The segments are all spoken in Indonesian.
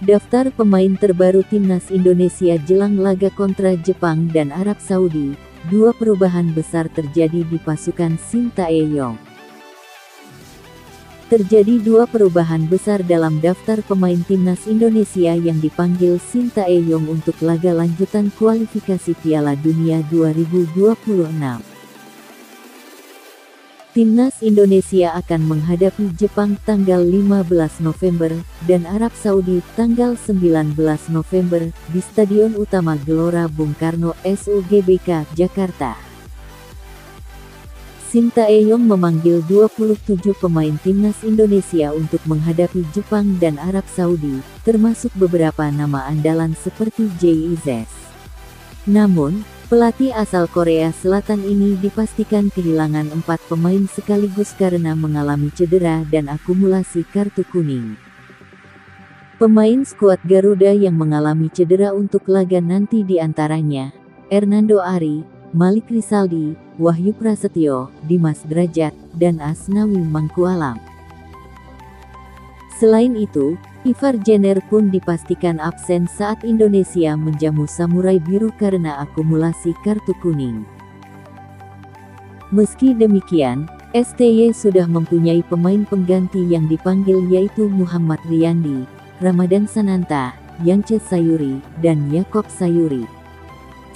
Daftar pemain terbaru Timnas Indonesia jelang laga kontra Jepang dan Arab Saudi. Dua perubahan besar terjadi di pasukan Sintayong. Terjadi dua perubahan besar dalam daftar pemain Timnas Indonesia yang dipanggil Sintayong untuk laga lanjutan kualifikasi Piala Dunia 2026. Timnas Indonesia akan menghadapi Jepang tanggal 15 November dan Arab Saudi tanggal 19 November di Stadion Utama Gelora Bung Karno SUGBK, Jakarta. Sintayong memanggil 27 pemain Timnas Indonesia untuk menghadapi Jepang dan Arab Saudi, termasuk beberapa nama andalan seperti JIZ. Namun, pelatih asal Korea Selatan ini dipastikan kehilangan 4 pemain sekaligus karena mengalami cedera dan akumulasi kartu kuning. Pemain skuad Garuda yang mengalami cedera untuk laga nanti diantaranya Hernando Ari, Malik Rizaldi, Wahyu Prasetyo, Dimas Drajat, dan Asnawi Mangkualam. Selain itu, Ivar Jenner pun dipastikan absen saat Indonesia menjamu Samurai Biru karena akumulasi kartu kuning. Meski demikian, STY sudah mempunyai pemain pengganti yang dipanggil yaitu Muhammad Riyandi, Ramadan Sananta, Yance Sayuri, dan Yakob Sayuri.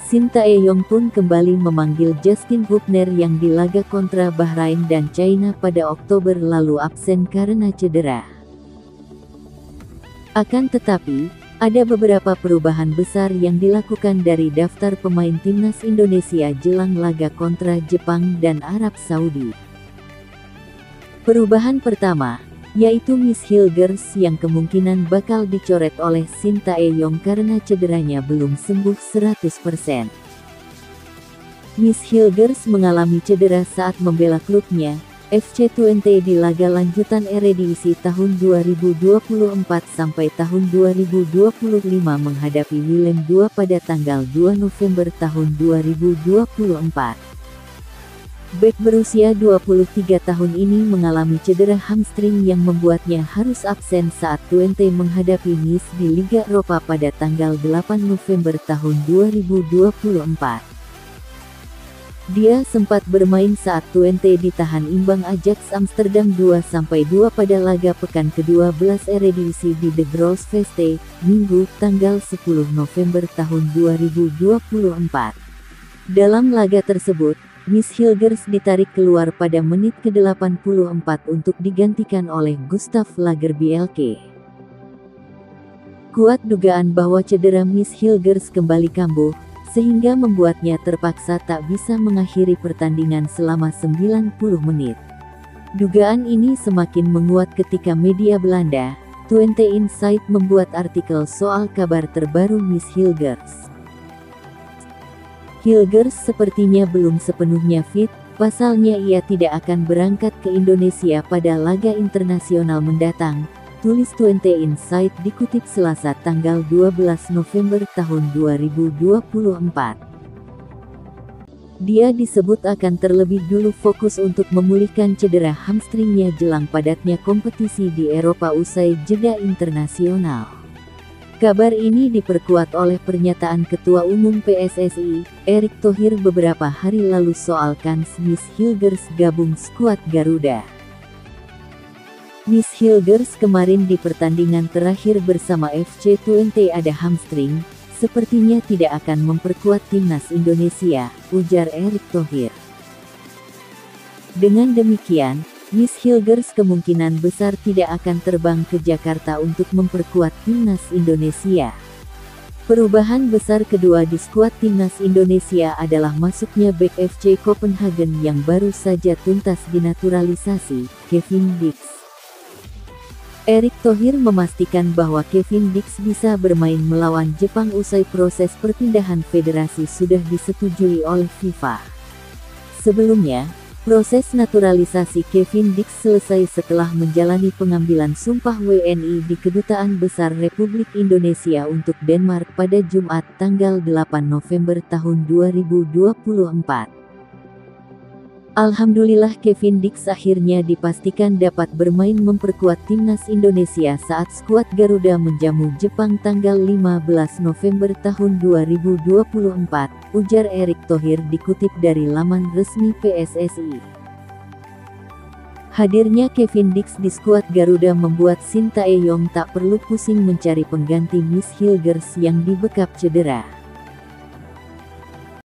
Sintayong pun kembali memanggil Justin Hubner yang di laga kontra Bahrain dan China pada Oktober lalu absen karena cedera. Akan tetapi, ada beberapa perubahan besar yang dilakukan dari daftar pemain Timnas Indonesia jelang laga kontra Jepang dan Arab Saudi. Perubahan pertama, yaitu Miss Hilgers yang kemungkinan bakal dicoret oleh Sintayong karena cederanya belum sembuh 100%. Miss Hilgers mengalami cedera saat membela klubnya, FC Twente di laga lanjutan Eredivisie tahun 2024 sampai tahun 2025 menghadapi Willem II pada tanggal 2 November tahun 2024. Bek berusia 23 tahun ini mengalami cedera hamstring yang membuatnya harus absen saat Twente menghadapi Nice di Liga Eropa pada tanggal 8 November tahun 2024. Dia sempat bermain saat Twente ditahan imbang Ajax Amsterdam 2-2 pada laga pekan ke-12 Eredivisie di De Grootste, Minggu, tanggal 10 November tahun 2024. Dalam laga tersebut, Miss Hilgers ditarik keluar pada menit ke-84 untuk digantikan oleh Gustav Lagerbielke. Kuat dugaan bahwa cedera Miss Hilgers kembali kambuh, sehingga membuatnya terpaksa tak bisa mengakhiri pertandingan selama 90 menit. Dugaan ini semakin menguat ketika media Belanda, Twente Insight membuat artikel soal kabar terbaru Miss Hilgers. Hilgers sepertinya belum sepenuhnya fit, pasalnya ia tidak akan berangkat ke Indonesia pada laga internasional mendatang, tulis Twente Insight dikutip Selasa tanggal 12 November tahun 2024. Dia disebut akan terlebih dulu fokus untuk memulihkan cedera hamstringnya jelang padatnya kompetisi di Eropa usai jeda internasional. Kabar ini diperkuat oleh pernyataan Ketua Umum PSSI, Erick Thohir beberapa hari lalu soal kans Miss Hilgers gabung skuad Garuda. Miss Hilgers kemarin di pertandingan terakhir bersama FC Twente ada hamstring, sepertinya tidak akan memperkuat Timnas Indonesia, ujar Erick Thohir. Dengan demikian, Miss Hilgers kemungkinan besar tidak akan terbang ke Jakarta untuk memperkuat Timnas Indonesia. Perubahan besar kedua di skuad Timnas Indonesia adalah masuknya bek FC Copenhagen yang baru saja tuntas dinaturalisasi, Kevin Dix. Erick Thohir memastikan bahwa Kevin Dix bisa bermain melawan Jepang usai proses perpindahan federasi sudah disetujui oleh FIFA. Sebelumnya, proses naturalisasi Kevin Dix selesai setelah menjalani pengambilan sumpah WNI di Kedutaan Besar Republik Indonesia untuk Denmark pada Jumat tanggal 8 November tahun 2024. Alhamdulillah Kevin Dix akhirnya dipastikan dapat bermain memperkuat timnas Indonesia saat skuad Garuda menjamu Jepang tanggal 15 November tahun 2024, ujar Erick Thohir dikutip dari laman resmi PSSI. Hadirnya Kevin Dix di skuad Garuda membuat Sintayong tak perlu pusing mencari pengganti Miss Hilgers yang dibekap cedera.